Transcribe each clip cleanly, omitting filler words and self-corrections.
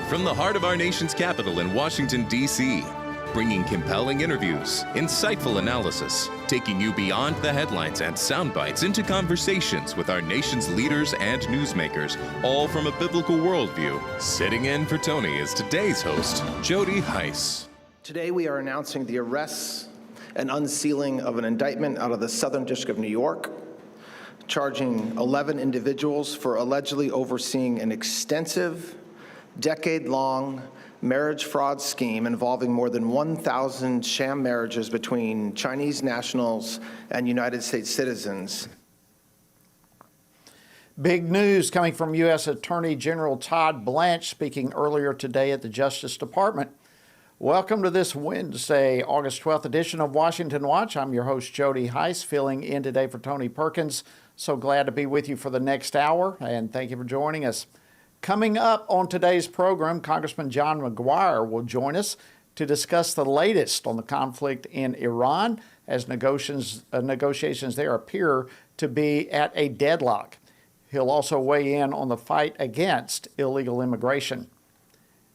From the heart of our nation's capital in Washington, D.C., bringing compelling interviews, insightful analysis, taking you beyond the headlines and sound bites into conversations with our nation's leaders and newsmakers, all from a biblical worldview. Sitting in for Tony is today's host, Jody Heiss. Today we are announcing the arrests and unsealing of an indictment out of the Southern District of New York, charging 11 individuals for allegedly overseeing an extensive, decade-long marriage fraud scheme involving more than 1,000 sham marriages between Chinese nationals and United States citizens. Big news coming from U.S. Attorney General Todd Blanche speaking earlier today at the Justice Department. Welcome to this Wednesday, August 12th edition of Washington Watch. I'm your host, Jody Heiss, filling in today for Tony Perkins. So glad to be with you for the next hour, and thank you for joining us. Coming up on today's program, Congressman John Maguire will join us to discuss the latest on the conflict in Iran as negotiations there appear to be at a deadlock. He'll also weigh in on the fight against illegal immigration.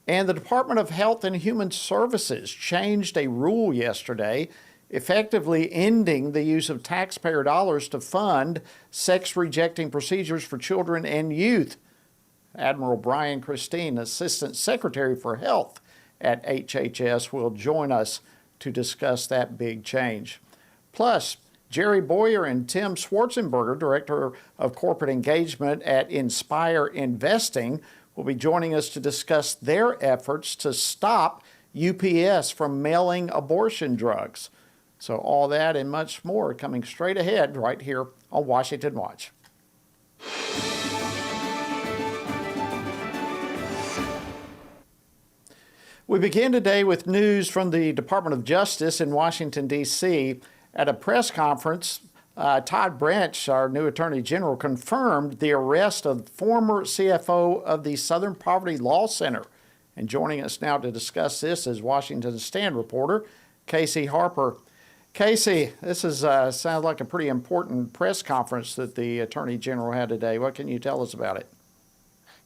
And the Department of Health and Human Services changed a rule yesterday, effectively ending the use of taxpayer dollars to fund sex-rejecting procedures for children and youth. Admiral Brian Christine, Assistant Secretary for Health at HHS, will join us to discuss that big change. Plus, Jerry Boyer and Tim Schwarzenberger, Director of Corporate Engagement at Inspire Investing, will be joining us to discuss their efforts to stop UPS from mailing abortion drugs. So all that and much more coming straight ahead right here on Washington Watch. We begin today with news from the Department of Justice in Washington, D.C. At a press conference, Todd Blanche, our new Attorney General, confirmed the arrest of former CFO of the Southern Poverty Law Center. And joining us now to discuss this is Washington Stand reporter Casey Harper. Casey, this sounds like a pretty important press conference that the Attorney General had today. What can you tell us about it?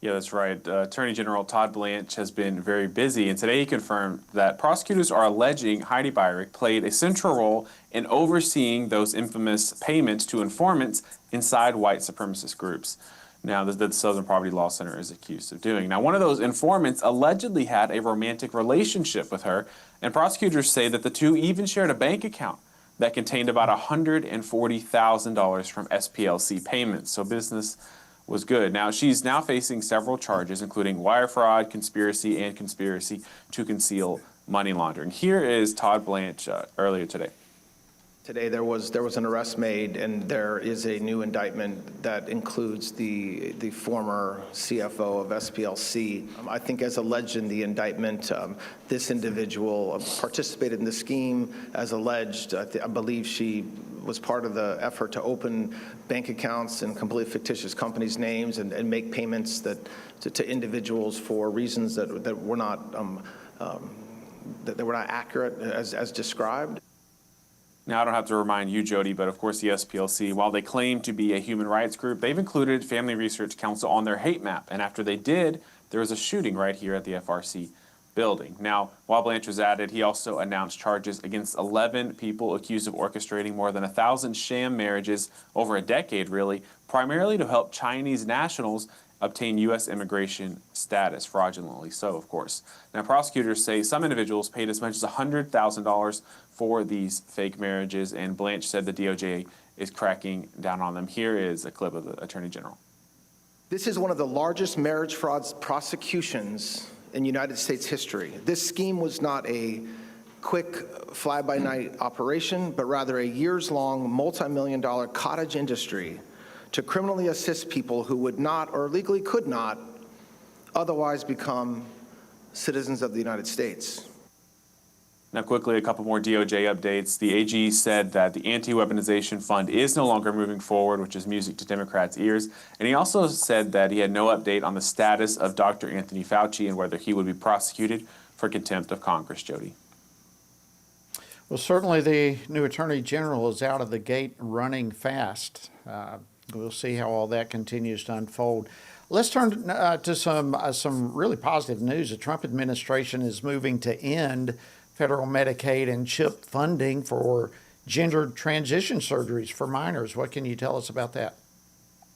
Yeah, that's right. Attorney General Todd Blanche has been very busy, and today he confirmed that prosecutors are alleging Heidi Beirich played a central role in overseeing those infamous payments to informants inside white supremacist groups. Now, that the Southern Poverty Law Center is accused of doing. Now, one of those informants allegedly had a romantic relationship with her, and prosecutors say that the two even shared a bank account that contained about $140,000 from SPLC payments. So business was good. Now, she's now facing several charges, including wire fraud, conspiracy, and conspiracy to conceal money laundering. Here is Todd Blanche earlier today. Today there was an arrest made, and there is a new indictment that includes the former CFO of SPLC. I think, as alleged in the indictment, this individual participated in the scheme as alleged. I believe she was part of the effort to open bank accounts in completely fictitious companies' names and make payments to individuals for reasons that were not accurate as described. Now, I don't have to remind you, Jody, but of course the SPLC, while they claim to be a human rights group, they've included Family Research Council on their hate map. And after they did, there was a shooting right here at the FRC building. Now, while Blanche was at it, he also announced charges against 11 people accused of orchestrating more than 1,000 sham marriages over a decade, really, primarily to help Chinese nationals obtain U.S. immigration status, fraudulently so, of course. Now, prosecutors say some individuals paid as much as $100,000 for these fake marriages, and Blanche said the DOJ is cracking down on them. Here is a clip of the Attorney General. This is one of the largest marriage fraud prosecutions in United States history. This scheme was not a quick fly-by-night operation, but rather a years-long, multi-million-dollar cottage industry to criminally assist people who would not, or legally could not, otherwise become citizens of the United States. Now, quickly, a couple more DOJ updates. The AG said that the anti-weaponization fund is no longer moving forward, which is music to Democrats' ears. And he also said that he had no update on the status of Dr. Anthony Fauci and whether he would be prosecuted for contempt of Congress, Jody. Well, certainly the new Attorney General is out of the gate running fast. We'll see how all that continues to unfold. Let's turn to some really positive news. The Trump administration is moving to end federal Medicaid and CHIP funding for gender transition surgeries for minors. What can you tell us about that?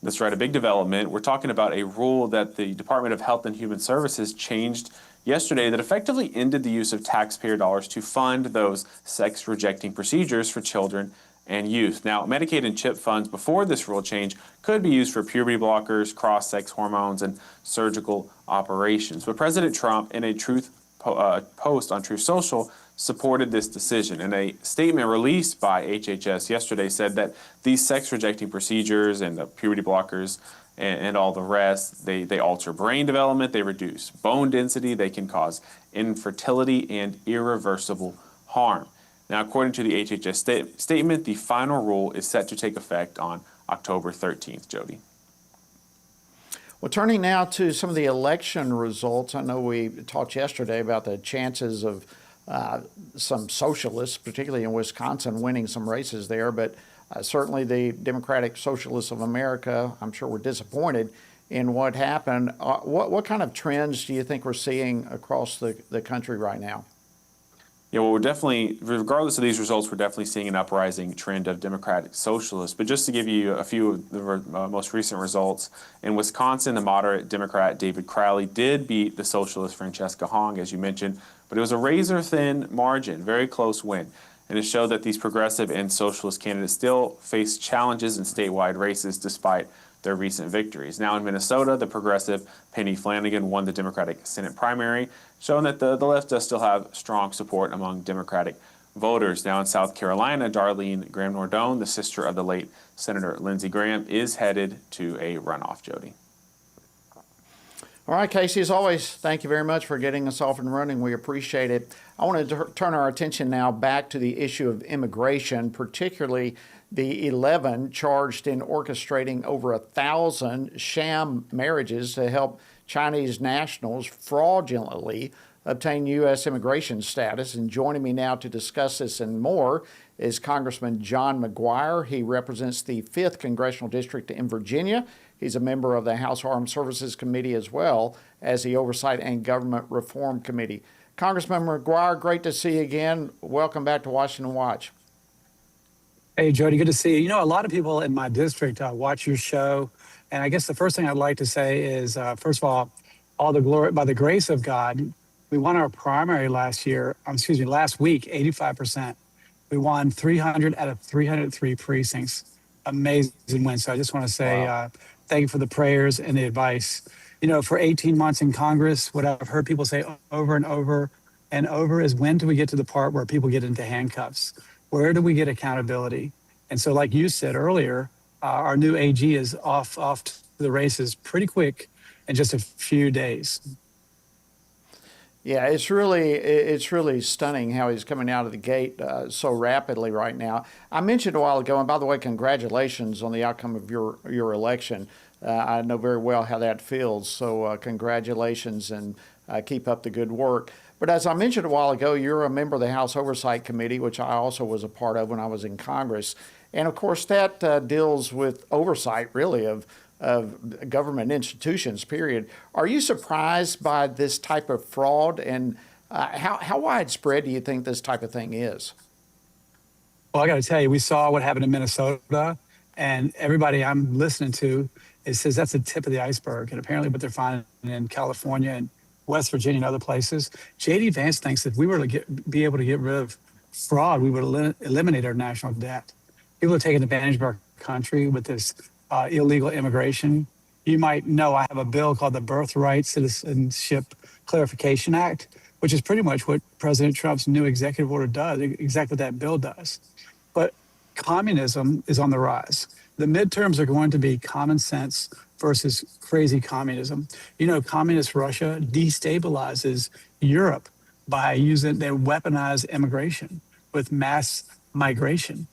That's right, a big development. We're talking about a rule that the Department of Health and Human Services changed yesterday that effectively ended the use of taxpayer dollars to fund those sex-rejecting procedures for children and youth. Now, Medicaid and CHIP funds before this rule change could be used for puberty blockers, cross-sex hormones, and surgical operations. But President Trump, in a post on Truth Social, supported this decision. And a statement released by HHS yesterday said that these sex-rejecting procedures and the puberty blockers and all the rest, they alter brain development, they reduce bone density, they can cause infertility and irreversible harm. Now, according to the HHS statement, the final rule is set to take effect on October 13th, Jody. Well, turning now to some of the election results, I know we talked yesterday about the chances of some socialists, particularly in Wisconsin, winning some races there, but certainly the Democratic Socialists of America, I'm sure, were disappointed in what happened. What kind of trends do you think we're seeing across the country right now? Yeah, well, we're definitely, regardless of these results, we're definitely seeing an uprising trend of Democratic Socialists. But just to give you a few of the most recent results, in Wisconsin, the moderate Democrat David Crowley did beat the socialist Francesca Hong, as you mentioned, but it was a razor-thin margin, very close win. And it showed that these progressive and socialist candidates still face challenges in statewide races despite their recent victories. Now in Minnesota, the progressive Penny Flanagan won the Democratic Senate primary, showing that the left does still have strong support among Democratic voters. Now in South Carolina, Darlene Graham-Nordone, the sister of the late Senator Lindsey Graham, is headed to a runoff, Jody. All right, Casey, as always, thank you very much for getting us off and running. We appreciate it. I want to turn our attention now back to the issue of immigration, particularly the 11 charged in orchestrating over 1,000 sham marriages to help Chinese nationals fraudulently obtain U.S. immigration status. And joining me now to discuss this and more is Congressman John Maguire. He represents the 5th Congressional District in Virginia. He's a member of the House Armed Services Committee as well as the Oversight and Government Reform Committee. Congressman Maguire, great to see you again. Welcome back to Washington Watch. Hey, Jody, good to see you. You know, a lot of people in my district watch your show. And I guess the first thing I'd like to say is, first of all the glory, by the grace of God, we won our primary last week, 85%. We won 300 out of 303 precincts. Amazing win. So I just want to say thank you for the prayers and the advice. You know, for 18 months in Congress, what I've heard people say over and over and over is, when do we get to the part where people get into handcuffs? Where do we get accountability? And so, like you said earlier, our new AG is off to the races pretty quick in just a few days. Yeah, it's really stunning how he's coming out of the gate so rapidly right now. I mentioned a while ago, and by the way, congratulations on the outcome of your election. I know very well how that feels, so congratulations and keep up the good work. But as I mentioned a while ago, you're a member of the House Oversight Committee, which I also was a part of when I was in Congress. And of course, that deals with oversight, really, of government institutions, period. Are you surprised by this type of fraud? And how widespread do you think this type of thing is? Well, I got to tell you, we saw what happened in Minnesota, and everybody I'm listening to says that's the tip of the iceberg. And apparently what they're finding in California and West Virginia and other places, J.D. Vance thinks that if we were to be able to get rid of fraud, we would eliminate our national debt. People are taking advantage of our country with this illegal immigration. You might know I have a bill called the Birthright Citizenship Clarification Act, which is pretty much what President Trump's new executive order does, exactly what that bill does. But communism is on the rise. The midterms are going to be common sense versus crazy communism. You know, communist Russia destabilizes Europe by using their weaponized immigration with mass migration.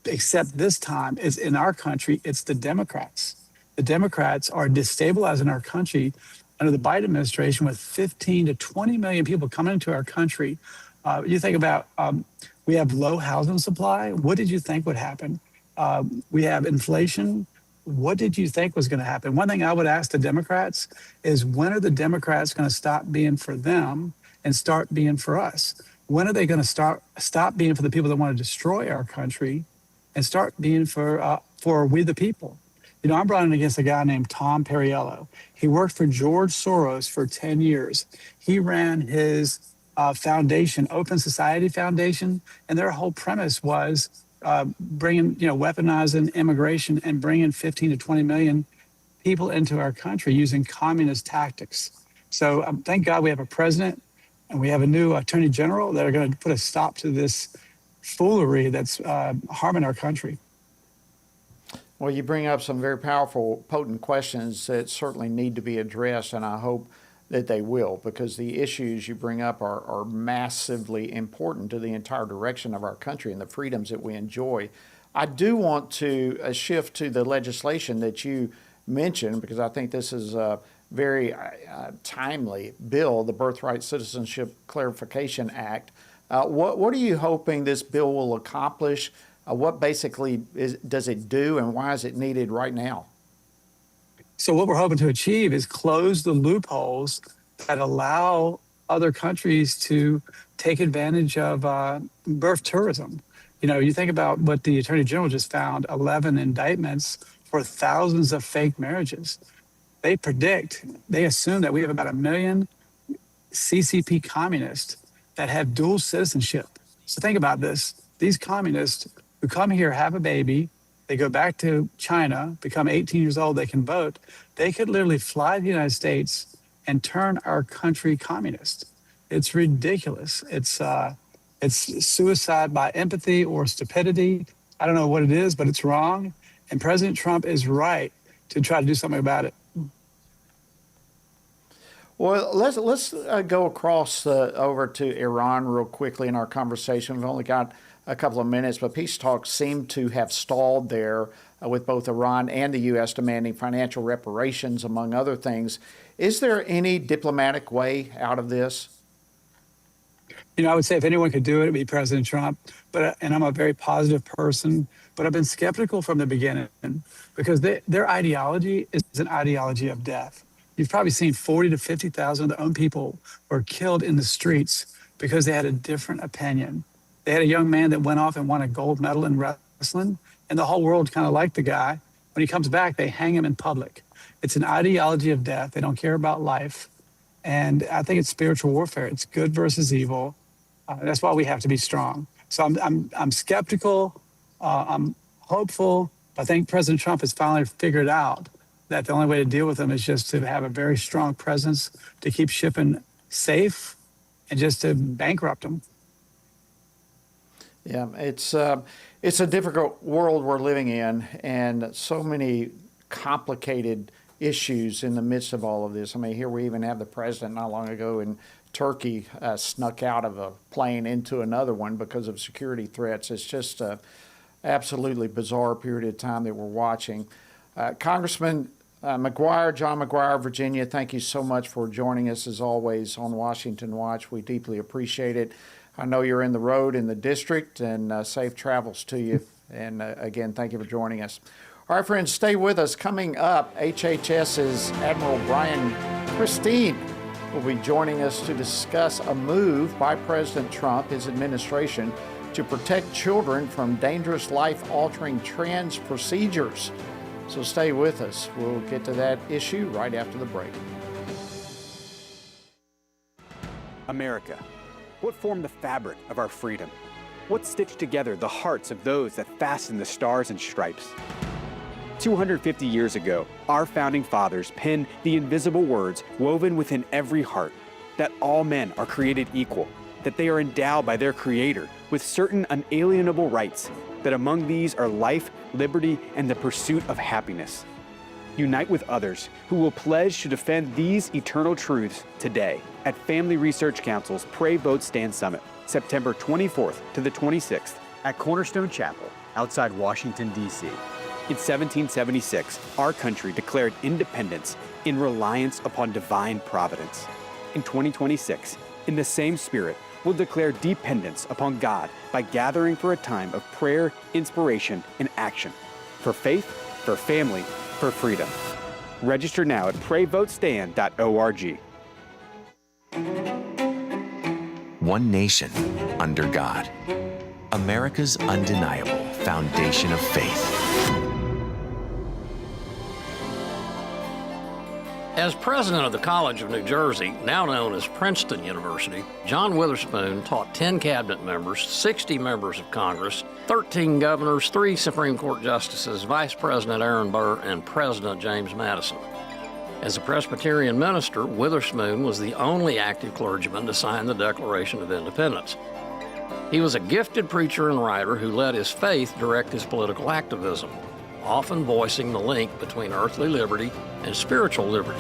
Except this time, is in our country, it's the Democrats. The Democrats are destabilizing our country under the Biden administration with 15 to 20 million people coming into our country. You think about, we have low housing supply. What did you think would happen? We have inflation. what did you think was going to happen? One thing I would ask the Democrats is, when are the Democrats going to stop being for them and start being for us? When are they going to stop being for the people that want to destroy our country and start being for we the people? You know, I'm running against a guy named Tom Perriello. He worked for George Soros for 10 years. He ran his foundation, Open Society Foundation, and their whole premise was bringing, weaponizing immigration and bringing 15 to 20 million people into our country using communist tactics. So thank God we have a president and we have a new attorney general that are going to put a stop to this foolery that's harming our country. Well, you bring up some very powerful, potent questions that certainly need to be addressed, and I hope that they will, because the issues you bring up are massively important to the entire direction of our country and the freedoms that we enjoy. I do want to shift to the legislation that you mentioned, because I think this is a very timely bill, the Birthright Citizenship Clarification Act. What are you hoping this bill will accomplish? What basically does it do, and why is it needed right now? So what we're hoping to achieve is close the loopholes that allow other countries to take advantage of birth tourism. You know, you think about what the Attorney General just found, 11 indictments for thousands of fake marriages. They assume that we have about 1 million CCP communists that have dual citizenship. So think about this. These communists who come here, have a baby, they go back to China, become 18 years old, they can vote. They could literally fly to the United States and turn our country communist. It's ridiculous. It's suicide by empathy or stupidity. I don't know what it is, but it's wrong. And President Trump is right to try to do something about it. Well, let's go across over to Iran real quickly in our conversation. We've only got a couple of minutes, but peace talks seem to have stalled there with both Iran and the U.S. demanding financial reparations, among other things. Is there any diplomatic way out of this? You know, I would say if anyone could do it, it'd be President Trump. And I'm a very positive person, but I've been skeptical from the beginning because their ideology is an ideology of death. You've probably seen 40 to 50,000 of their own people were killed in the streets because they had a different opinion. They had a young man that went off and won a gold medal in wrestling, and the whole world kind of liked the guy. When he comes back, they hang him in public. It's an ideology of death. They don't care about life. And I think it's spiritual warfare. It's good versus evil. That's why we have to be strong. So I'm skeptical. I'm hopeful. I think President Trump has finally figured out that the only way to deal with them is just to have a very strong presence, to keep shipping safe, and just to bankrupt them. Yeah, it's a difficult world we're living in, and so many complicated issues in the midst of all of this. I mean, here we even have the president not long ago in Turkey snuck out of a plane into another one because of security threats. It's just an absolutely bizarre period of time that we're watching. Congressman Maguire, John Maguire, Virginia, thank you so much for joining us as always on Washington Watch. We deeply appreciate it. I know you're in the road in the district, and safe travels to you. And again, thank you for joining us. All right, friends, stay with us. Coming up, HHS's Admiral Brian Christine will be joining us to discuss a move by President Trump, his administration, to protect children from dangerous life-altering trans procedures. So stay with us. We'll get to that issue right after the break. America. What formed the fabric of our freedom? What stitched together the hearts of those that fastened the stars and stripes? 250 years ago, our founding fathers penned the invisible words woven within every heart, that all men are created equal, that they are endowed by their Creator with certain unalienable rights, that among these are life, liberty, and the pursuit of happiness. Unite with others who will pledge to defend these eternal truths today at Family Research Council's Pray, Vote, Stand Summit, September 24th to the 26th at Cornerstone Chapel outside Washington, D.C. In 1776, our country declared independence in reliance upon divine providence. In 2026, in the same spirit, we'll declare dependence upon God by gathering for a time of prayer, inspiration, and action. For faith, for family, for freedom. Register now at PrayVoteStand.org. One nation under God. America's undeniable foundation of faith. As president of the College of New Jersey, now known as Princeton University, John Witherspoon taught 10 cabinet members, 60 members of Congress, 13 governors, 3 Supreme Court justices, Vice President Aaron Burr, and President James Madison. As a Presbyterian minister, Witherspoon was the only active clergyman to sign the Declaration of Independence. He was a gifted preacher and writer who let his faith direct his political activism, often voicing the link between earthly liberty and spiritual liberty.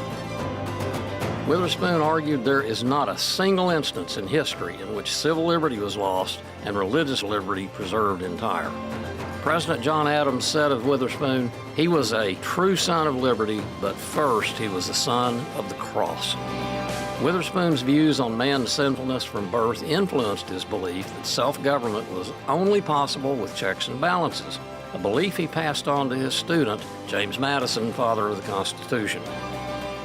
Witherspoon argued there is not a single instance in history in which civil liberty was lost and religious liberty preserved entire. President John Adams said of Witherspoon, he was a true son of liberty, but first he was the son of the cross. Witherspoon's views on man's sinfulness from birth influenced his belief that self-government was only possible with checks and balances, a belief he passed on to his student, James Madison, father of the Constitution.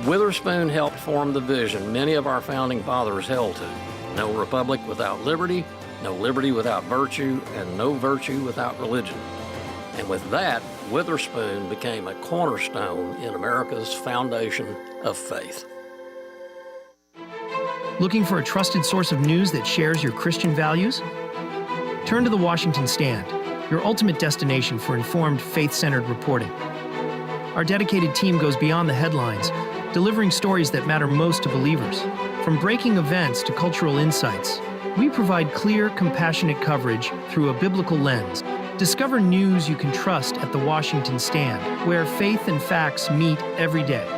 Witherspoon helped form the vision many of our founding fathers held to: no republic without liberty, no liberty without virtue, and no virtue without religion. And with that, Witherspoon became a cornerstone in America's foundation of faith. Looking for a trusted source of news that shares your Christian values? Turn to the Washington Stand, your ultimate destination for informed, faith-centered reporting. Our dedicated team goes beyond the headlines, delivering stories that matter most to believers. From breaking events to cultural insights, we provide clear, compassionate coverage through a biblical lens. Discover news you can trust at the Washington Stand, where faith and facts meet every day.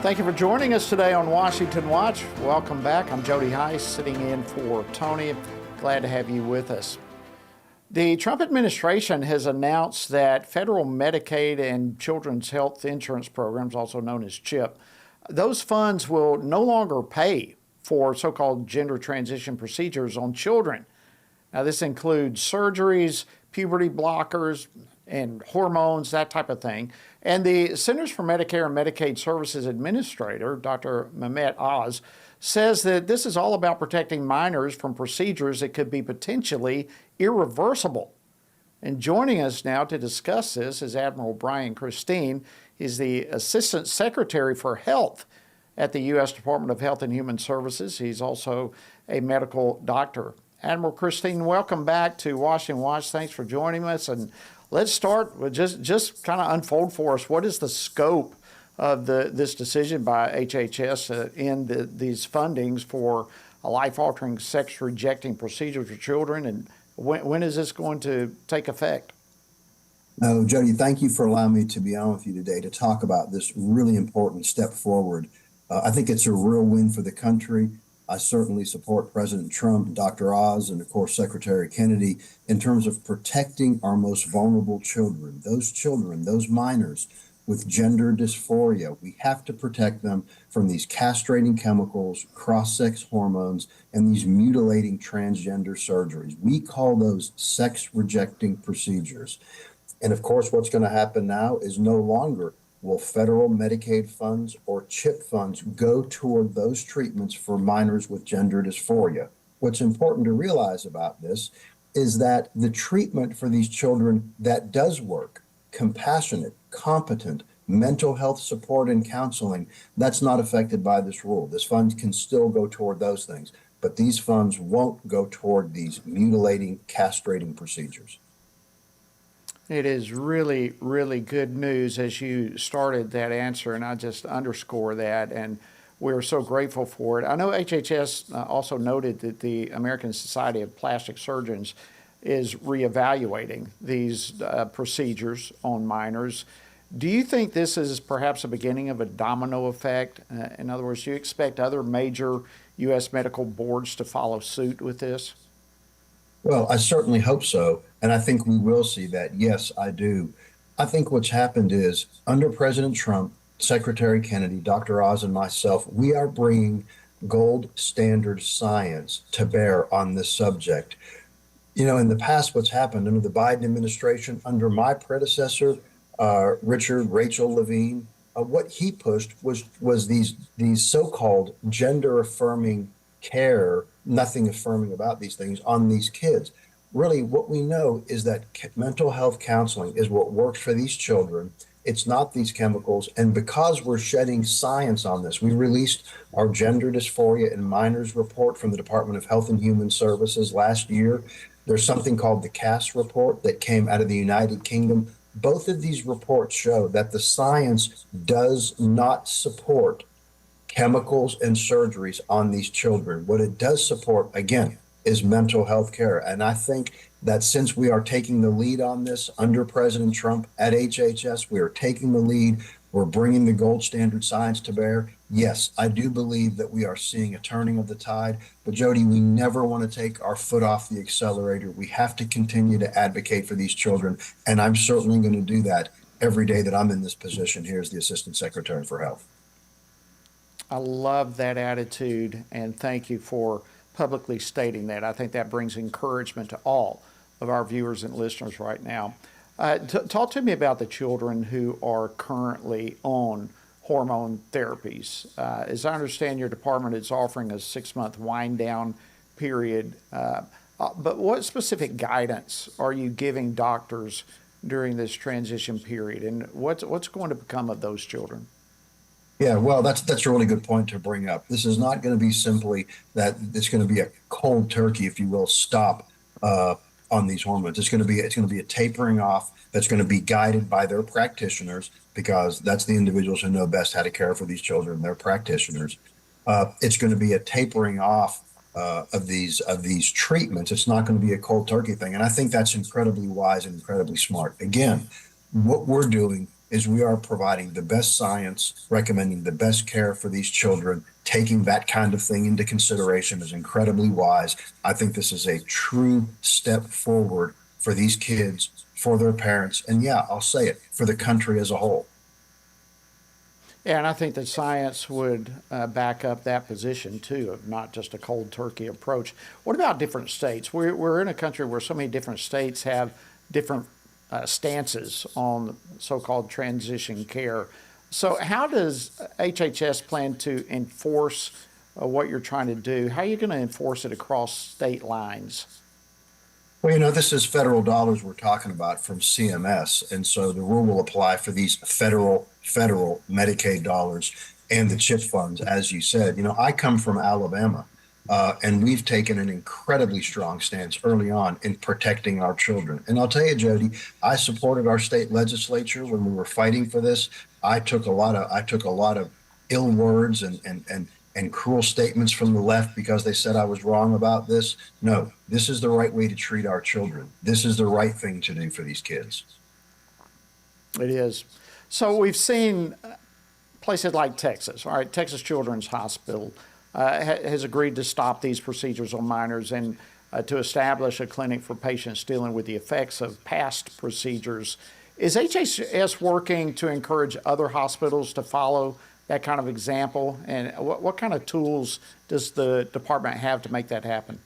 Thank you for joining us today on Washington Watch. Welcome back. I'm Jody Heiss, sitting in for Tony. Glad to have you with us. The Trump administration has announced that federal Medicaid and Children's Health Insurance programs, also known as CHIP, those funds will no longer pay for so-called gender transition procedures on children. Now, this includes surgeries, puberty blockers, and hormones, that type of thing. And the Centers for Medicare and Medicaid Services Administrator, Dr. Mehmet Oz, says that this is all about protecting minors from procedures that could be potentially irreversible. And joining us now to discuss this is Admiral Brian Christine. He's the Assistant Secretary for Health at the U.S. Department of Health and Human Services. He's also a medical doctor. Admiral Christine, welcome back to Washington Watch. Thanks for joining us. And let's start with just kind of unfold for us, what is the scope of this decision by HHS in these fundings for a life-altering, sex-rejecting procedure for children, and when is this going to take effect? No, Jody, thank you for allowing me to be on with you today to talk about this really important step forward. I think it's a real win for the country. I certainly support President Trump, Dr. Oz, and of course, Secretary Kennedy in terms of protecting our most vulnerable children, those minors with gender dysphoria. We have to protect them from these castrating chemicals, cross-sex hormones, and these mutilating transgender surgeries. We call those sex-rejecting procedures. And of course, what's going to happen now is no longer will federal Medicaid funds or CHIP funds go toward those treatments for minors with gender dysphoria. What's important to realize about this is that the treatment for these children that does work, compassionate, competent, mental health support and counseling, that's not affected by this rule. This fund can still go toward those things, but these funds won't go toward these mutilating, castrating procedures. It is really, really good news as you started that answer, and I just underscore that, and we're so grateful for it. I know HHS also noted that the American Society of Plastic Surgeons is reevaluating these procedures on minors. Do you think this is perhaps a beginning of a domino effect? In other words, do you expect other major U.S. medical boards to follow suit with this? Well, I certainly hope so, and I think we will see that. Yes, I do. I think what's happened is under President Trump, Secretary Kennedy, Dr. Oz, and myself, we are bringing gold standard science to bear on this subject. In the past, what's happened under the Biden administration, under my predecessor, Rachel Levine, what he pushed was these so-called gender affirming care, nothing affirming about these things on these kids. Really, what we know is that mental health counseling is what works for these children. It's not these chemicals. And because we're shedding science on this, we released our gender dysphoria in minors report from the Department of Health and Human Services last year. There's something called the CAS report that came out of the United Kingdom. Both of these reports show that the science does not support chemicals and surgeries on these children. What it does support, again, is mental health care. And I think that since we are taking the lead on this under President Trump at HHS, we are taking the lead. We're bringing the gold standard science to bear. Yes, I do believe that we are seeing a turning of the tide. But Jody, we never want to take our foot off the accelerator. We have to continue to advocate for these children. And I'm certainly going to do that every day that I'm in this position here as the Assistant Secretary for Health. I love that attitude, and thank you for publicly stating that. I think that brings encouragement to all of our viewers and listeners right now. Talk to me about the children who are currently on hormone therapies. As I understand, your department is offering a 6-month wind down period. But what specific guidance are you giving doctors during this transition period, and what's going to become of those children? Yeah, well, that's a really good point to bring up. This is not going to be simply that it's going to be a cold turkey, if you will, stop on these hormones. It's going to be a tapering off that's going to be guided by their practitioners, because that's the individuals who know best how to care for these children, their practitioners. It's going to be a tapering off of these treatments. It's not going to be a cold turkey thing, and I think that's incredibly wise and incredibly smart. Again, what we're doing is we are providing the best science, recommending the best care for these children. Taking that kind of thing into consideration is incredibly wise. I think this is a true step forward for these kids, for their parents, and yeah, I'll say it, for the country as a whole. Yeah, and I think that science would back up that position too, of not just a cold turkey approach. What about different states? We're in a country where so many different states have different stances on so-called transition care. So how does HHS plan to enforce what you're trying to do? How are you going to enforce it across state lines? Well, this is federal dollars we're talking about from CMS. And so the rule will apply for these federal Medicaid dollars and the CHIP funds, as you said. I come from Alabama. And we've taken an incredibly strong stance early on in protecting our children. And I'll tell you, Jody, I supported our state legislature when we were fighting for this. I took a lot of ill words and cruel statements from the left because they said I was wrong about this. No, this is the right way to treat our children. This is the right thing to do for these kids. It is. So we've seen places like Texas, all right, Texas Children's Hospital has agreed to stop these procedures on minors and to establish a clinic for patients dealing with the effects of past procedures. Is HHS working to encourage other hospitals to follow that kind of example? And what kind of tools does the department have to make that happen?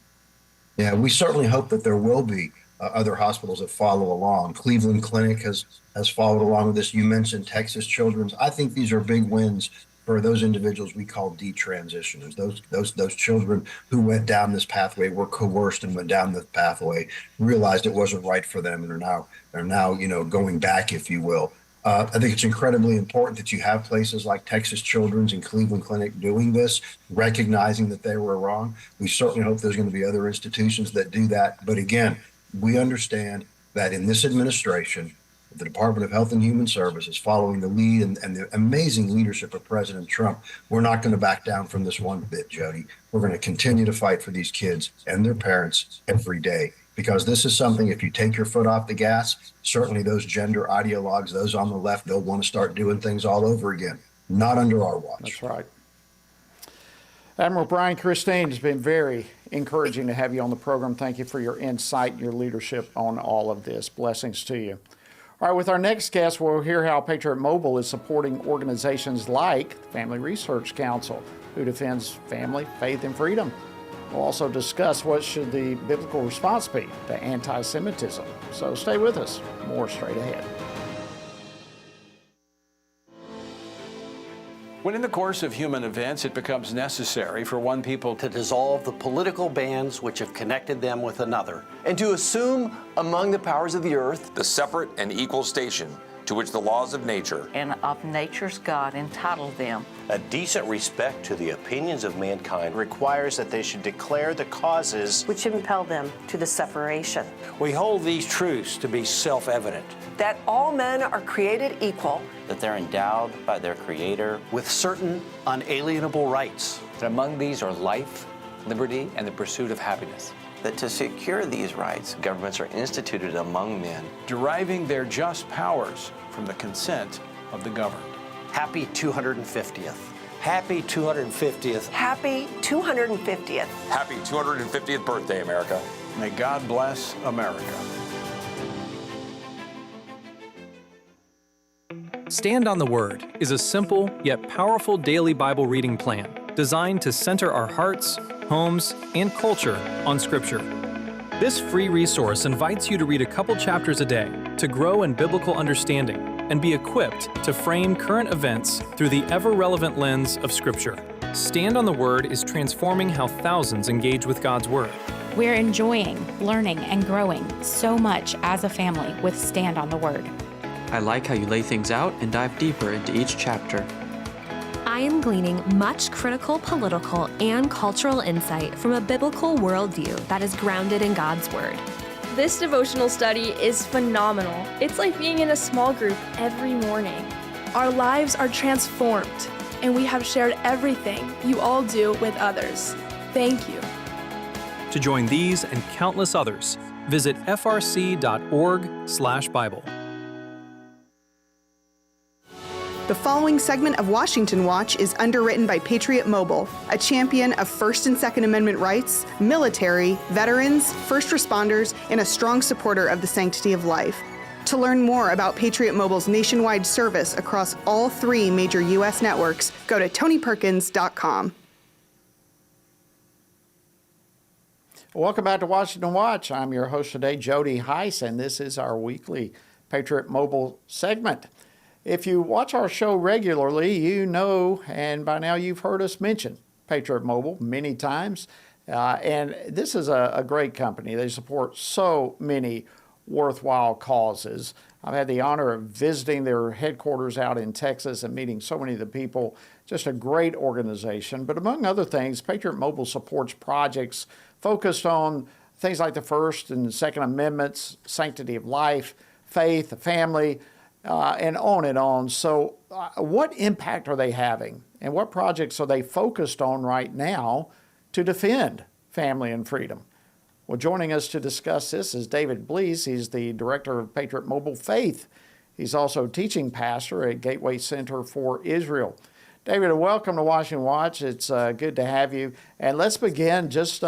Yeah, we certainly hope that there will be other hospitals that follow along. Cleveland Clinic has followed along with this. You mentioned Texas Children's. I think these are big wins for those individuals we call detransitioners, those children who went down this pathway, were coerced and went down this pathway, realized it wasn't right for them, and are now going back, if you will. I think it's incredibly important that you have places like Texas Children's and Cleveland Clinic doing this, recognizing that they were wrong. We certainly hope there's going to be other institutions that do that. But again, we understand that in this administration, the Department of Health and Human Services, following the lead and the amazing leadership of President Trump, we're not going to back down from this one bit, Jody. We're going to continue to fight for these kids and their parents every day, because this is something, if you take your foot off the gas, certainly those gender ideologues, those on the left, they'll want to start doing things all over again. Not under our watch. That's right. Admiral Brian Christine, it's been very encouraging to have you on the program. Thank you for your insight and your leadership on all of this. Blessings to you. All right, with our next guest, we'll hear how Patriot Mobile is supporting organizations like Family Research Council, who defends family, faith, and freedom. We'll also discuss what should the biblical response be to anti-Semitism. So stay with us. More straight ahead. When in the course of human events it becomes necessary for one people to dissolve the political bands which have connected them with another, and to assume among the powers of the earth the separate and equal station to which the laws of nature and of nature's God entitled them. A decent respect to the opinions of mankind requires that they should declare the causes which impel them to the separation. We hold these truths to be self-evident. That all men are created equal. That they're endowed by their Creator with certain unalienable rights. And among these are life, liberty, and the pursuit of happiness. That to secure these rights, governments are instituted among men, deriving their just powers from the consent of the governed. Happy 250th. Happy 250th. Happy 250th. Happy 250th birthday, America. May God bless America. Stand on the Word is a simple yet powerful daily Bible reading plan designed to center our hearts, homes, and culture on Scripture. This free resource invites you to read a couple chapters a day to grow in biblical understanding and be equipped to frame current events through the ever-relevant lens of Scripture. Stand on the Word is transforming how thousands engage with God's Word. We're enjoying, learning, and growing so much as a family with Stand on the Word. I like how you lay things out and dive deeper into each chapter. I am gleaning much critical political and cultural insight from a biblical worldview that is grounded in God's Word. This devotional study is phenomenal. It's like being in a small group every morning. Our lives are transformed, and we have shared everything you all do with others. Thank you. To join these and countless others, visit frc.org/Bible. The following segment of Washington Watch is underwritten by Patriot Mobile, a champion of First and Second Amendment rights, military, veterans, first responders, and a strong supporter of the sanctity of life. To learn more about Patriot Mobile's nationwide service across all 3 major U.S. networks, go to TonyPerkins.com. Welcome back to Washington Watch. I'm your host today, Jody Heiss, and this is our weekly Patriot Mobile segment. If you watch our show regularly, you know, and by now you've heard us mention Patriot Mobile many times. And this is a great company. They support so many worthwhile causes. I've had the honor of visiting their headquarters out in Texas and meeting so many of the people. Just a great organization. But among other things, Patriot Mobile supports projects focused on things like the First and Second Amendments, sanctity of life, faith, family, and on and on. So what impact are they having? And what projects are they focused on right now to defend family and freedom? Well, joining us to discuss this is David Blees. He's the director of Patriot Mobile Faith. He's also teaching pastor at Gateway Center for Israel. David, welcome to Washington Watch. It's good to have you. And let's begin. Just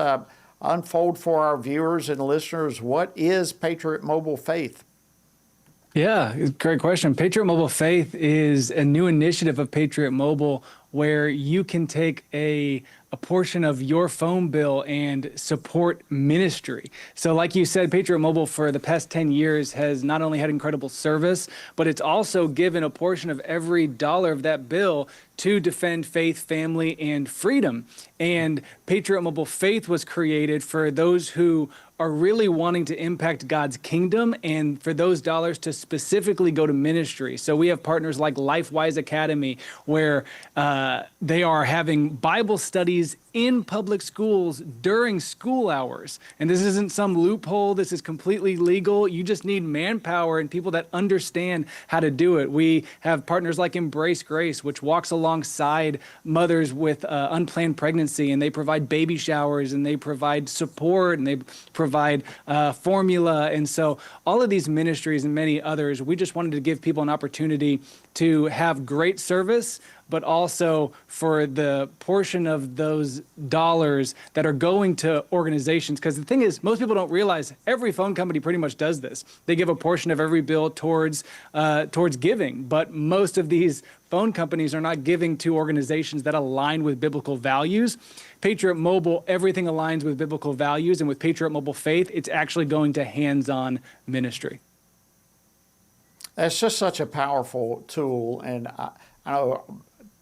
unfold for our viewers and listeners, what is Patriot Mobile Faith? Yeah, great question. Patriot Mobile Faith is a new initiative of Patriot Mobile where you can take a portion of your phone bill and support ministry. So like you said, Patriot Mobile for the past 10 years has not only had incredible service, but it's also given a portion of every dollar of that bill to defend faith, family, and freedom. And Patriot Mobile Faith was created for those who are really wanting to impact God's kingdom and for those dollars to specifically go to ministry. So we have partners like LifeWise Academy where they are having Bible studies in public schools during school hours. And this isn't some loophole. This is completely legal. You just need manpower and people that understand how to do it. We have partners like Embrace Grace, which walks alongside mothers with unplanned pregnancy, and they provide baby showers, and they provide support, and they provide formula. And so all of these ministries and many others, we just wanted to give people an opportunity to have great service but also for the portion of those dollars that are going to organizations. Because the thing is, most people don't realize every phone company pretty much does this. They give a portion of every bill towards giving, but most of these phone companies are not giving to organizations that align with biblical values. Patriot Mobile, everything aligns with biblical values, and with Patriot Mobile Faith, it's actually going to hands-on ministry. That's just such a powerful tool, and I know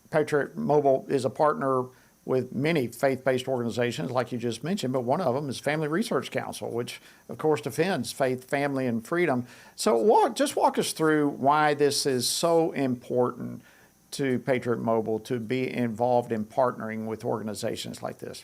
Patriot Mobile is a partner with many faith-based organizations, like you just mentioned, but one of them is Family Research Council, which, of course, defends faith, family, and freedom. So walk us through why this is so important to Patriot Mobile to be involved in partnering with organizations like this.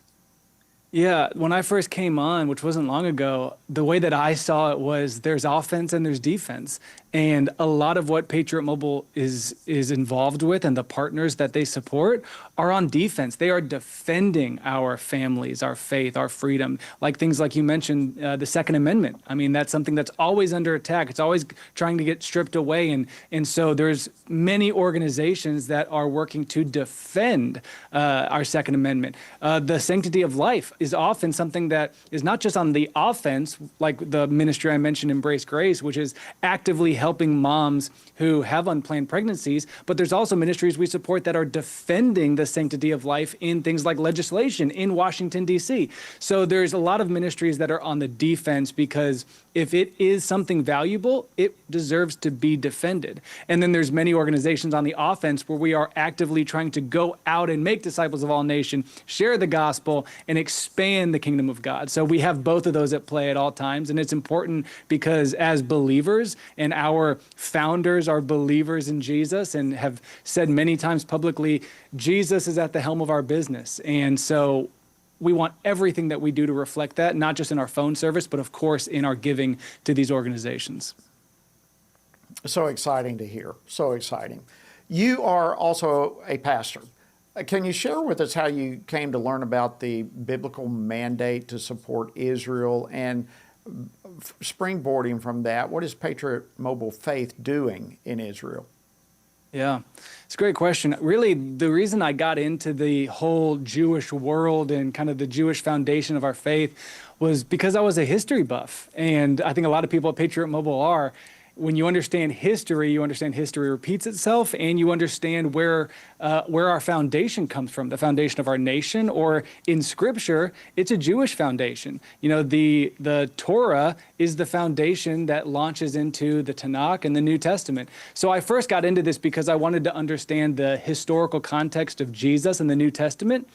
Yeah, when I first came on, which wasn't long ago, the way that I saw it was there's offense and there's defense. And a lot of what Patriot Mobile is involved with and the partners that they support are on defense. They are defending our families, our faith, our freedom, like things like you mentioned, the Second Amendment. I mean, that's something that's always under attack. It's always trying to get stripped away. And so there's many organizations that are working to defend our Second Amendment. The sanctity of life is often something that is not just on the offense, like the ministry I mentioned, Embrace Grace, which is actively helping moms who have unplanned pregnancies, but there's also ministries we support that are defending the sanctity of life in things like legislation in Washington, D.C. So there's a lot of ministries that are on the defense because if it is something valuable, it deserves to be defended. And then there's many organizations on the offense where we are actively trying to go out and make disciples of all nations, share the gospel, and expand the kingdom of God. So we have both of those at play at all times. And it's important because as believers, and our founders are believers in Jesus and have said many times publicly, Jesus is at the helm of our business. And so we want everything that we do to reflect that, not just in our phone service, but of course in our giving to these organizations. So exciting to hear. So exciting. You are also a pastor. Can you share with us how you came to learn about the biblical mandate to support Israel, and springboarding from that, what is Patriot Mobile Faith doing in Israel? Yeah, it's a great question. Really, the reason I got into the whole Jewish world and kind of the Jewish foundation of our faith was because I was a history buff. And I think a lot of people at Patriot Mobile are. When you understand history repeats itself, and you understand where our foundation comes from, the foundation of our nation, or in Scripture, it's a Jewish foundation. You know, the Torah is the foundation that launches into the Tanakh and the New Testament. So I first got into this because I wanted to understand the historical context of Jesus in the New Testament.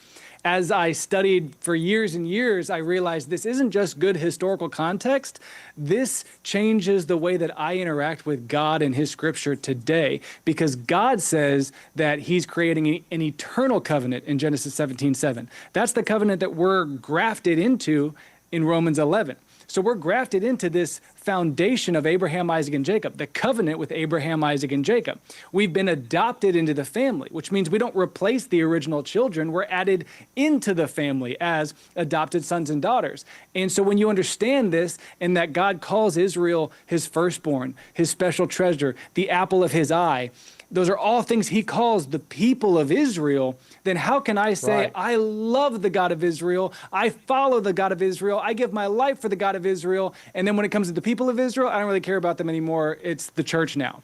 As I studied for years and years, I realized this isn't just good historical context. This changes the way that I interact with God and His Scripture today, because God says that He's creating an eternal covenant in Genesis 17:7. That's the covenant that we're grafted into in Romans 11. So we're grafted into this foundation of Abraham, Isaac, and Jacob, the covenant with Abraham, Isaac, and Jacob. We've been adopted into the family, which means we don't replace the original children. We're added into the family as adopted sons and daughters. And so when you understand this, and that God calls Israel His firstborn, His special treasure, the apple of His eye, those are all things He calls the people of Israel, then how can I say, right, I love the God of Israel, I follow the God of Israel, I give my life for the God of Israel, and then when it comes to the people of Israel, I don't really care about them anymore, it's the church now.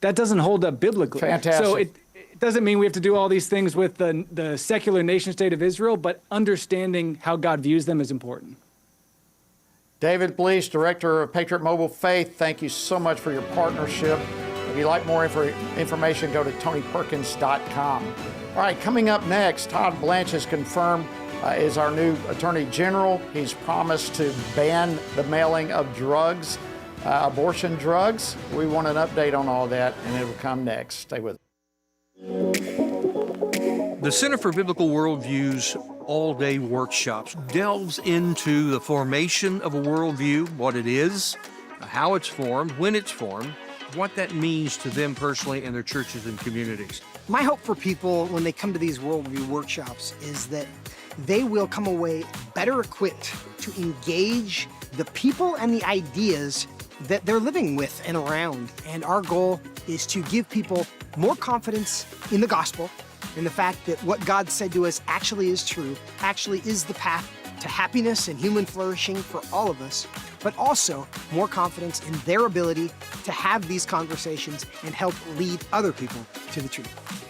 That doesn't hold up biblically. Fantastic. So it doesn't mean we have to do all these things with the secular nation state of Israel, but understanding how God views them is important. David Blease, Director of Patriot Mobile Faith, thank you so much for your partnership. If you'd like more information, go to tonyperkins.com. All right, coming up next, Todd Blanche is confirmed is our new Attorney General. He's promised to ban the mailing of drugs, abortion drugs. We want an update on all that, and it will come next. Stay with us. The Center for Biblical Worldview's all-day workshops delves into the formation of a worldview, what it is, how it's formed, when it's formed, what that means to them personally and their churches and communities. My hope for people when they come to these worldview workshops is that they will come away better equipped to engage the people and the ideas that they're living with and around. And our goal is to give people more confidence in the gospel in the fact that what God said to us actually is true, actually is the path to happiness and human flourishing for all of us, but also more confidence in their ability to have these conversations and help lead other people to the truth.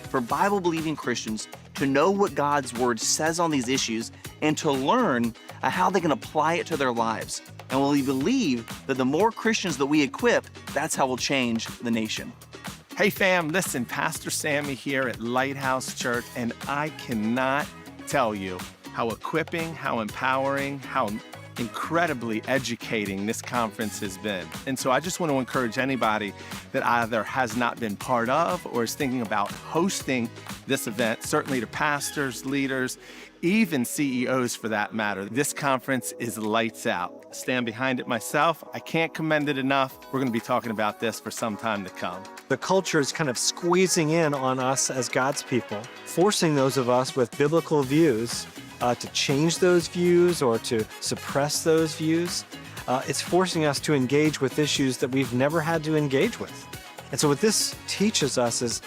For Bible-believing Christians to know what God's Word says on these issues and to learn how they can apply it to their lives. And we believe that the more Christians that we equip, that's how we'll change the nation. Hey fam, listen, Pastor Sammy here at Lighthouse Church, and I cannot tell you how equipping, how empowering, how incredibly educating this conference has been. And so I just want to encourage anybody that either has not been part of or is thinking about hosting this event, certainly to pastors, leaders, even CEOs for that matter. This conference is lights out. Stand behind it myself. I can't commend it enough. We're going to be talking about this for some time to come. The culture is kind of squeezing in on us as God's people, forcing those of us with biblical views to change those views or to suppress those views. It's forcing us to engage with issues that we've never had to engage with. And so what this teaches us is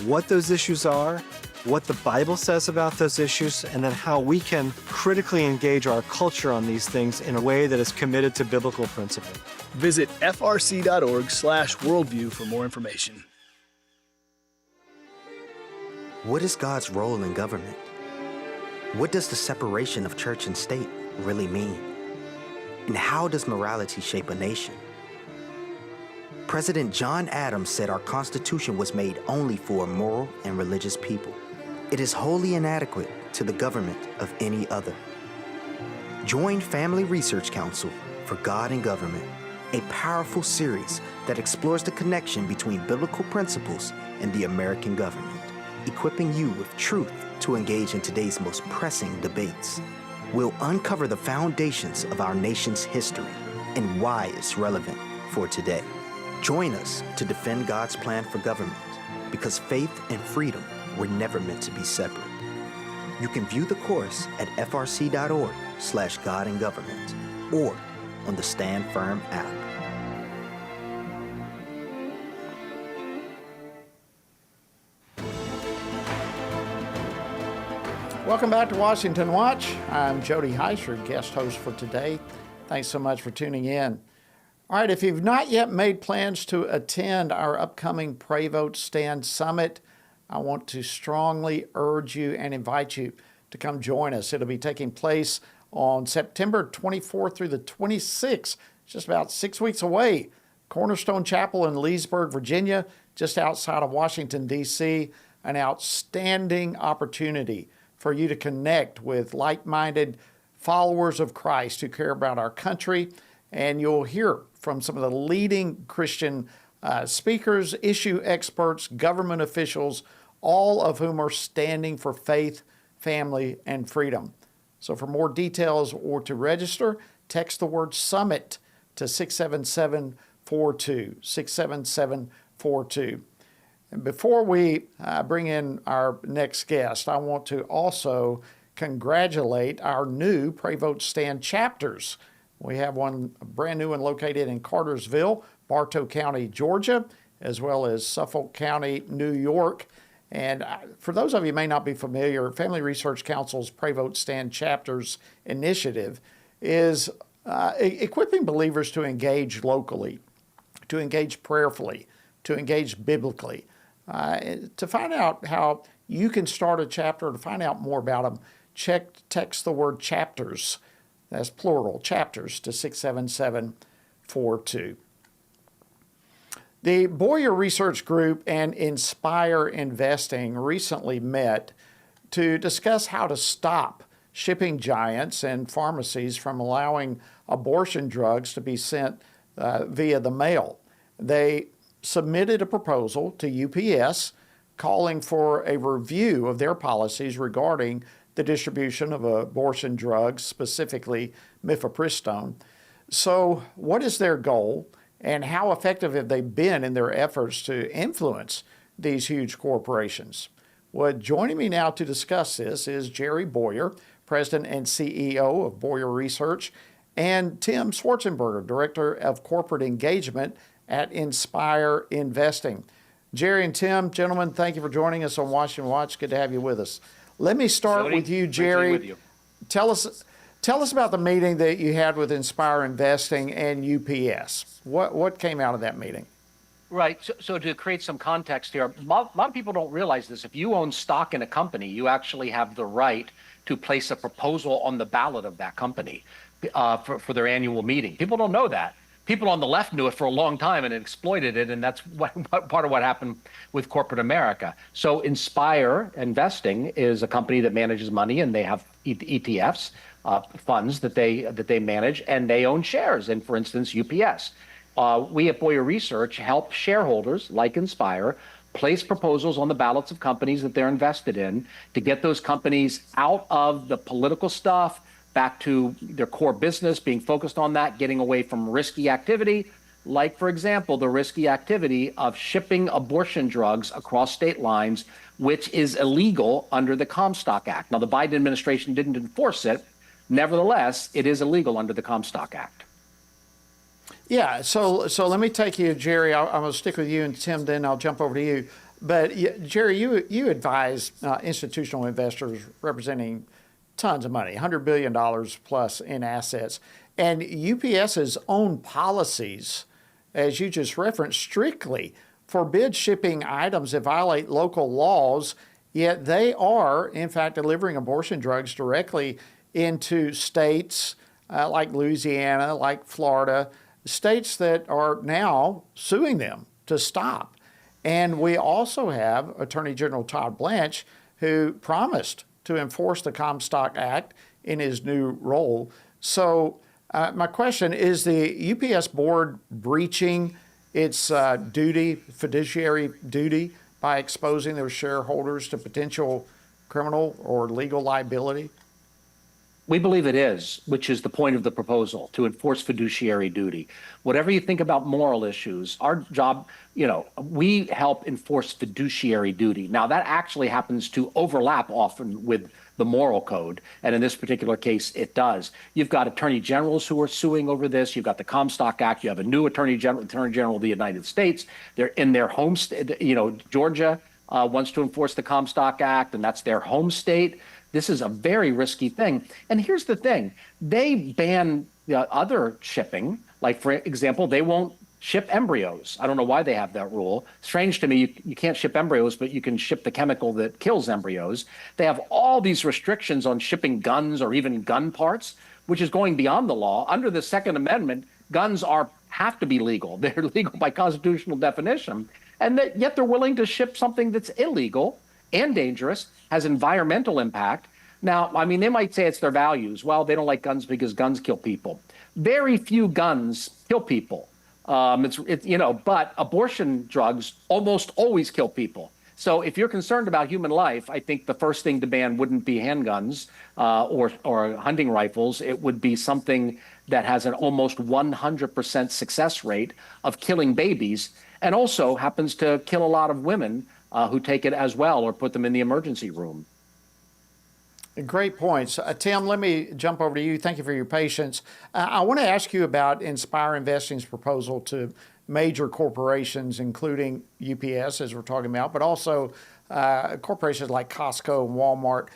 what those issues are, what the Bible says about those issues, and then how we can critically engage our culture on these things in a way that is committed to biblical principle. Visit frc.org/worldview for more information. What is God's role in government? What does the separation of church and state really mean? And how does morality shape a nation? President John Adams said our Constitution was made only for a moral and religious people. It is wholly inadequate to the government of any other. Join Family Research Council for God and Government, a powerful series that explores the connection between biblical principles and the American government, equipping you with truth to engage in today's most pressing debates. We'll uncover the foundations of our nation's history and why it's relevant for today. Join us to defend God's plan for government, because faith and freedom were never meant to be separate. You can view the course at frc.org/godandgovernment or on the Stand Firm app. Welcome back to Washington Watch. I'm Jody Heiss, your guest host for today. Thanks so much for tuning in. All right, if you've not yet made plans to attend our upcoming Pray, Vote, Stand Summit, I want to strongly urge you and invite you to come join us. It'll be taking place on September 24th through the 26th, just about 6 weeks away. Cornerstone Chapel in Leesburg, Virginia, just outside of Washington, D.C., an outstanding opportunity for you to connect with like-minded followers of Christ who care about our country. And you'll hear from some of the leading Christian speakers, issue experts, government officials, all of whom are standing for faith, family, and freedom. So for more details or to register, text the word SUMMIT to 67742, 67742. And before we bring in our next guest, I want to also congratulate our new Pray, Vote, Stand chapters. We have one brand new one located in Cartersville, Bartow County, Georgia, as well as Suffolk County, New York. And for those of you who may not be familiar, Family Research Council's Pray, Vote, Stand chapters initiative is equipping believers to engage locally, to engage prayerfully, to engage biblically. To find out how you can start a chapter, to find out more about them, text the word chapters, that's plural, chapters, to 67742. The Boyer Research Group and Inspire Investing recently met to discuss how to stop shipping giants and pharmacies from allowing abortion drugs to be sent via the mail. They submitted a proposal to UPS calling for a review of their policies regarding the distribution of abortion drugs, specifically mifepristone. So what is their goal, and how effective have they been in their efforts to influence these huge corporations? Well, joining me now to discuss this is Jerry Boyer, President and CEO of Boyer Research, and Tim Schwarzenberger, Director of Corporate Engagement at Inspire Investing. Jerry and Tim, gentlemen, thank you for joining us on Washington Watch. Good to have you with us. Let me start Jody, with you, great to be Jerry. with you. Tell us about the meeting that you had with Inspire Investing and UPS. What came out of that meeting? Right. So to create some context here, a lot of people don't realize this. If you own stock in a company, you actually have the right to place a proposal on the ballot of that company for their annual meeting. People don't know that. People on the left knew it for a long time and exploited it, and that's part of what happened with corporate America. So Inspire Investing is a company that manages money, and they have ETFs, funds that they manage, and they own shares in, for instance, UPS. We at Boyer Research help shareholders like Inspire place proposals on the ballots of companies that they're invested in to get those companies out of the political stuff, back to their core business, being focused on that, getting away from risky activity, like, for example, the risky activity of shipping abortion drugs across state lines, which is illegal under the Comstock Act. Now, the Biden administration didn't enforce it. Nevertheless, it is illegal under the Comstock Act. Yeah, so let me take you, Jerry. I'm going to stick with you, and Tim, then I'll jump over to you. But Jerry, you advise institutional investors representing tons of money, $100 billion plus in assets. And UPS's own policies, as you just referenced, strictly forbid shipping items that violate local laws, yet they are, in fact, delivering abortion drugs directly into states like Louisiana, like Florida, states that are now suing them to stop. And we also have Attorney General Todd Blanche, who promised to enforce the Comstock Act in his new role. So my question is, the UPS board breaching its fiduciary duty by exposing their shareholders to potential criminal or legal liability? We believe it is, which is the point of the proposal, to enforce fiduciary duty. Whatever you think about moral issues, our job, we help enforce fiduciary duty. Now, that actually happens to overlap often with the moral code, and in this particular case, it does. You've got attorney generals who are suing over this. You've got the Comstock Act. You have a new attorney general of the United States. They're in their home state. Georgia wants to enforce the Comstock Act, and that's their home state. This is a very risky thing. And here's the thing. They ban other shipping. Like, for example, they won't ship embryos. I don't know why they have that rule. Strange to me, you can't ship embryos, but you can ship the chemical that kills embryos. They have all these restrictions on shipping guns or even gun parts, which is going beyond the law. Under the Second Amendment, guns have to be legal. They're legal by constitutional definition. And yet they're willing to ship something that's illegal and dangerous, has environmental impact. Now, I mean, they might say it's their values. Well, they don't like guns because guns kill people. Very few guns kill people. But abortion drugs almost always kill people. So if you're concerned about human life, I think the first thing to ban wouldn't be handguns or hunting rifles. It would be something that has an almost 100% success rate of killing babies, and also happens to kill a lot of women who take it as well or put them in the emergency room. Great points. Tim, let me jump over to you. Thank you for your patience. I want to ask you about Inspire Investing's proposal to major corporations, including UPS, as we're talking about, but also corporations like Costco and Walmart,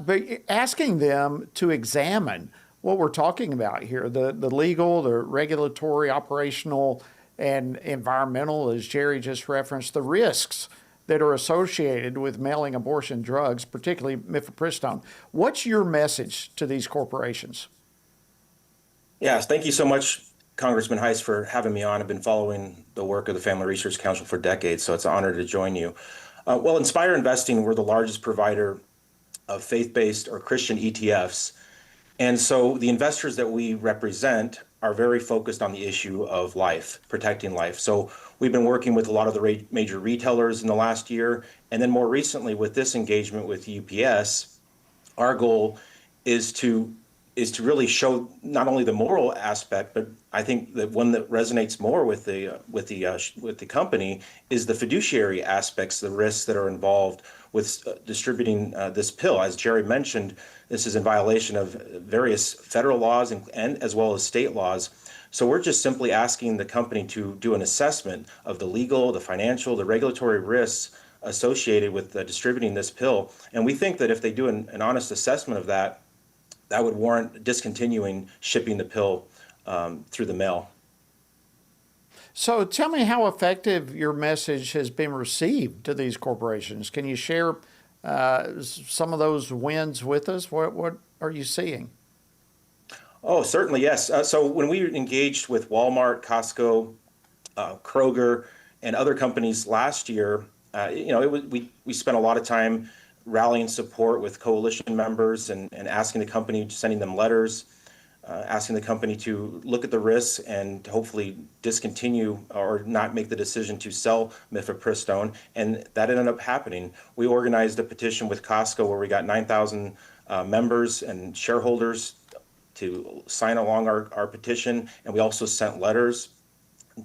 but asking them to examine what we're talking about here, the legal, the regulatory, operational, and environmental, as Jerry just referenced, the risks that are associated with mailing abortion drugs, particularly mifepristone. What's your message to these corporations? Yes, thank you so much, Congressman Heiss, for having me on. I've been following the work of the Family Research Council for decades, so it's an honor to join you. Well, Inspire Investing, we're the largest provider of faith-based or Christian ETFs. And so the investors that we represent are very focused on the issue of life, protecting life. So we've been working with a lot of the major retailers in the last year. And then more recently with this engagement with UPS, our goal is to really show not only the moral aspect, but I think that one that resonates more with the company is the fiduciary aspects, the risks that are involved with distributing this pill. As Jerry mentioned, this is in violation of various federal laws and as well as state laws. So we're just simply asking the company to do an assessment of the legal, the financial, the regulatory risks associated with distributing this pill. And we think that if they do an honest assessment of that, that would warrant discontinuing shipping the pill through the mail. So tell me how effective your message has been received to these corporations. Can you share some of those wins with us? What are you seeing? Oh, certainly, yes. So when we engaged with Walmart, Costco, Kroger, and other companies last year, we spent a lot of time rallying support with coalition members and asking the company, sending them letters, asking the company to look at the risks and to hopefully discontinue or not make the decision to sell mifepristone. And that ended up happening. We organized a petition with Costco where we got 9,000 members and shareholders to sign along our petition. And we also sent letters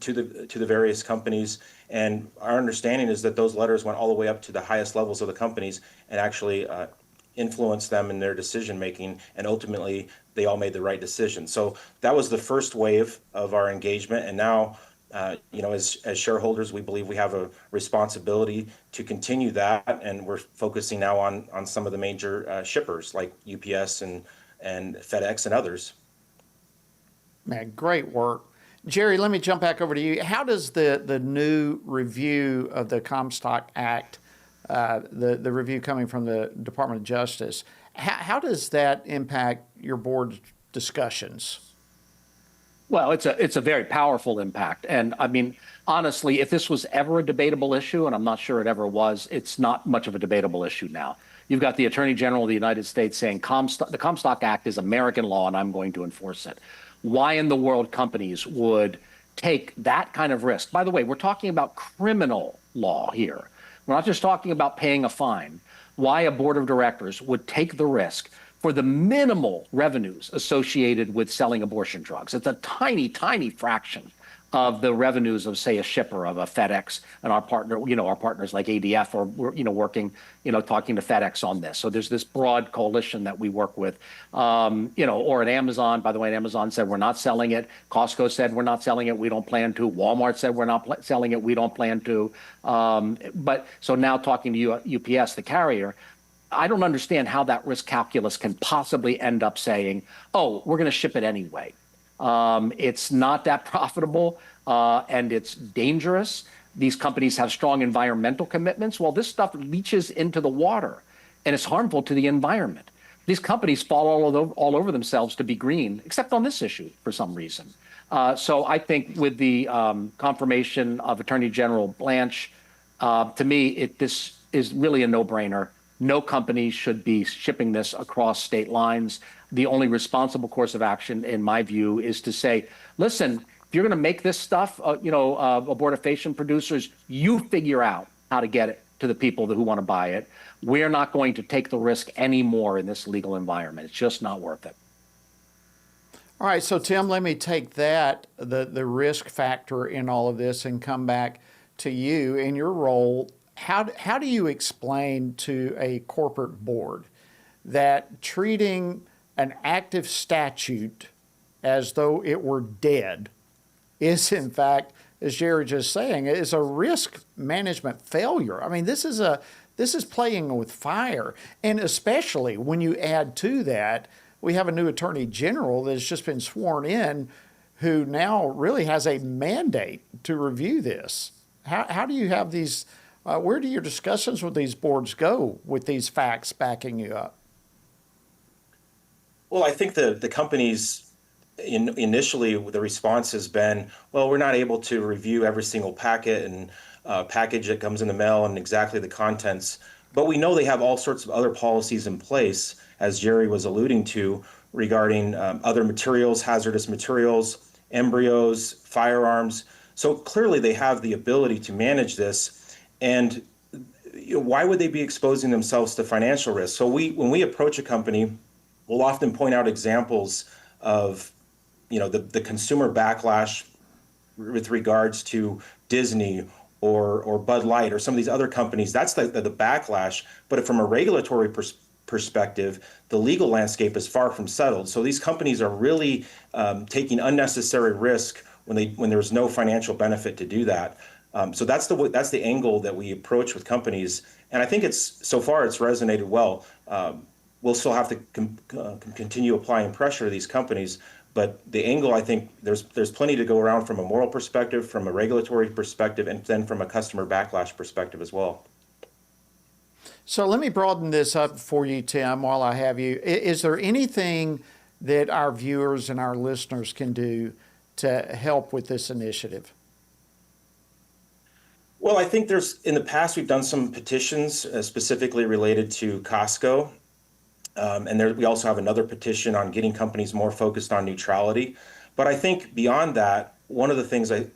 to the various companies. And our understanding is that those letters went all the way up to the highest levels of the companies and actually influenced them in their decision making, and ultimately they all made the right decision. So that was the first wave of our engagement, and now as shareholders, we believe we have a responsibility to continue that, and we're focusing now on some of the major shippers like UPS and FedEx and others. Man, great work. Jerry, let me jump back over to you. How does the new review of the Comstock Act, the review coming from the Department of Justice, how does that impact your board's discussions? Well, it's a very powerful impact. And I mean, honestly, if this was ever a debatable issue, and I'm not sure it ever was, it's not much of a debatable issue now. You've got the Attorney General of the United States saying the Comstock Act is American law and I'm going to enforce it. Why in the world companies would take that kind of risk? By the way, we're talking about criminal law here. We're not just talking about paying a fine. Why a board of directors would take the risk for the minimal revenues associated with selling abortion drugs. It's a tiny, tiny fraction of the revenues of, say, a shipper of a FedEx and our partners like ADF are, working, talking to FedEx on this. So there's this broad coalition that we work with, or at Amazon. By the way, Amazon said we're not selling it. Costco said we're not selling it. We don't plan to. Walmart said we're not selling it. We don't plan to. But so now talking to UPS, the carrier, I don't understand how that risk calculus can possibly end up saying, oh, we're going to ship it anyway. It's not that profitable, and it's dangerous. These companies have strong environmental commitments. Well, this stuff leaches into the water, and it's harmful to the environment. These companies fall all over themselves to be green, except on this issue for some reason. So I think with the confirmation of Attorney General Blanche, to me, this is really a no-brainer. No company should be shipping this across state lines. The only responsible course of action, in my view, is to say, listen, if you're going to make this stuff, abortifacient producers, you figure out how to get it to the people who want to buy it. We're not going to take the risk anymore in this legal environment. It's just not worth it. All right, so Tim, let me take that, the risk factor in all of this, and come back to you in your role. How do you explain to a corporate board that treating an active statute as though it were dead is, in fact, as Jerry just saying, is a risk management failure? I mean, this is playing with fire, and especially when you add to that, we have a new Attorney General that's just been sworn in, who now really has a mandate to review this. How do you have these? Where do your discussions with these boards go with these facts backing you up? Well, I think the companies, initially the response has been, well, we're not able to review every single packet and package that comes in the mail and exactly the contents. But we know they have all sorts of other policies in place, as Jerry was alluding to, regarding other materials, hazardous materials, embryos, firearms. So clearly they have the ability to manage this. And why would they be exposing themselves to financial risk? So when we approach a company, we'll often point out examples of, the consumer backlash with regards to Disney or Bud Light or some of these other companies. That's the backlash. But from a regulatory perspective, the legal landscape is far from settled. So these companies are really taking unnecessary risk when there's no financial benefit to do that. So that's the angle that we approach with companies, and I think so far it's resonated well. We'll still have to continue applying pressure to these companies, but the angle, I think there's plenty to go around from a moral perspective, from a regulatory perspective, and then from a customer backlash perspective as well. So let me broaden this up for you, Tim, while I have you. Is there anything that our viewers and our listeners can do to help with this initiative? Well, I think in the past, we've done some petitions specifically related to Costco. And we also have another petition on getting companies more focused on neutrality. But I think beyond that, one of the things, a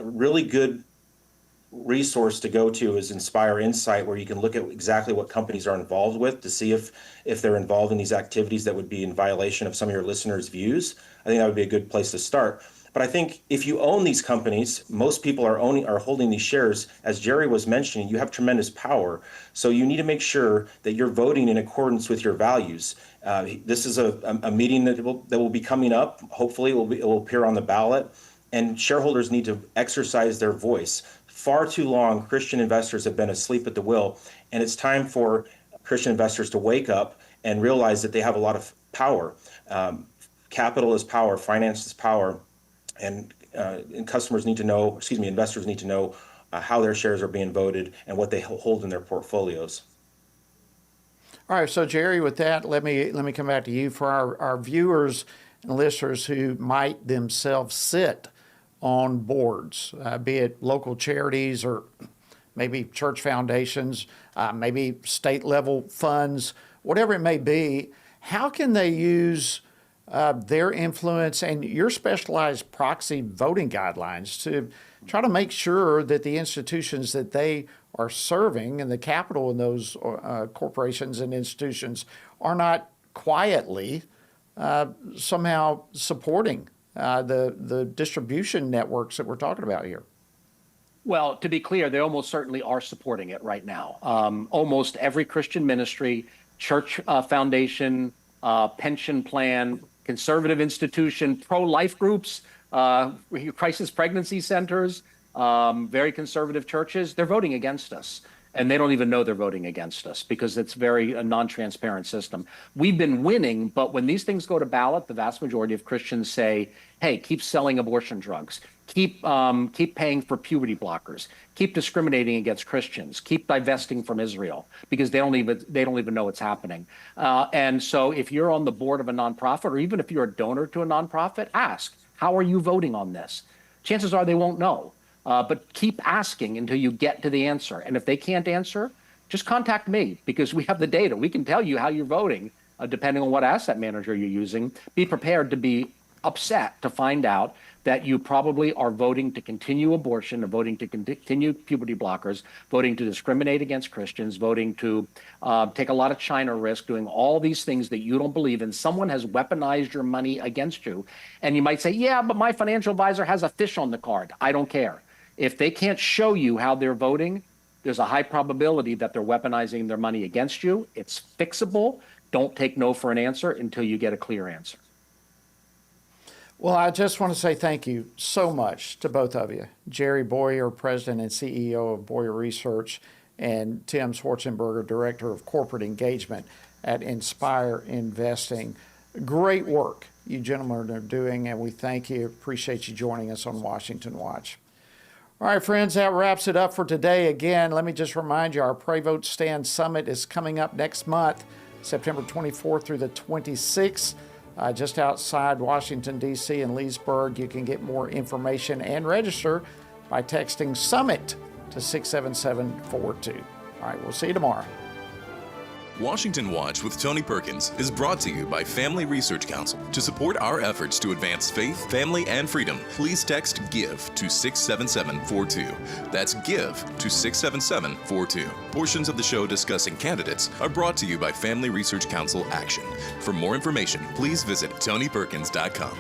really good resource to go to is Inspire Insight, where you can look at exactly what companies are involved with to see if they're involved in these activities that would be in violation of some of your listeners' views. I think that would be a good place to start. But I think if you own these companies, most people are holding these shares. As Jerry was mentioning, you have tremendous power. So you need to make sure that you're voting in accordance with your values. This is a meeting that will be coming up. Hopefully, it will appear on the ballot. And shareholders need to exercise their voice. Far too long, Christian investors have been asleep at the wheel. And it's time for Christian investors to wake up and realize that they have a lot of power. Capital is power, finance is power. And investors need to know how their shares are being voted and what they hold in their portfolios. All right, so Jerry, with that, let me come back to you for our viewers and listeners who might themselves sit on boards, be it local charities or maybe church foundations, maybe state level funds, whatever it may be. How can they use their influence and your specialized proxy voting guidelines to try to make sure that the institutions that they are serving and the capital in those corporations and institutions are not quietly somehow supporting the distribution networks that we're talking about here? Well, to be clear, they almost certainly are supporting it right now. Almost every Christian ministry, church foundation, pension plan, conservative institution, pro-life groups, crisis pregnancy centers, very conservative churches, they're voting against us. And they don't even know they're voting against us because it's a non-transparent system. We've been winning, but when these things go to ballot, the vast majority of Christians say, hey, keep selling abortion drugs, keep paying for puberty blockers, keep discriminating against Christians, keep divesting from Israel, because they don't even know what's happening. And so if you're on the board of a nonprofit, or even if you're a donor to a nonprofit, ask, how are you voting on this? Chances are they won't know. But keep asking until you get to the answer. And if they can't answer, just contact me, because we have the data. We can tell you how you're voting, depending on what asset manager you're using. Be prepared to be upset to find out that you probably are voting to continue abortion, or voting to continue puberty blockers, voting to discriminate against Christians, voting to take a lot of China risk, doing all these things that you don't believe in. Someone has weaponized your money against you. And you might say, yeah, but my financial advisor has a fish on the card. I don't care. If they can't show you how they're voting, there's a high probability that they're weaponizing their money against you. It's fixable. Don't take no for an answer until you get a clear answer. Well, I just want to say thank you so much to both of you. Jerry Boyer, President and CEO of Boyer Research, and Tim Schwarzenberger, Director of Corporate Engagement at Inspire Investing. Great work you gentlemen are doing, and we thank you. Appreciate you joining us on Washington Watch. All right, friends, that wraps it up for today. Again, let me just remind you, our Pray Vote Stand Summit is coming up next month, September 24th through the 26th, just outside Washington, D.C. in Leesburg. You can get more information and register by texting SUMMIT to 67742. All right, we'll see you tomorrow. Washington Watch with Tony Perkins is brought to you by Family Research Council. To support our efforts to advance faith, family, and freedom, please text GIVE to 67742. That's GIVE to 67742. Portions of the show discussing candidates are brought to you by Family Research Council Action. For more information, please visit TonyPerkins.com.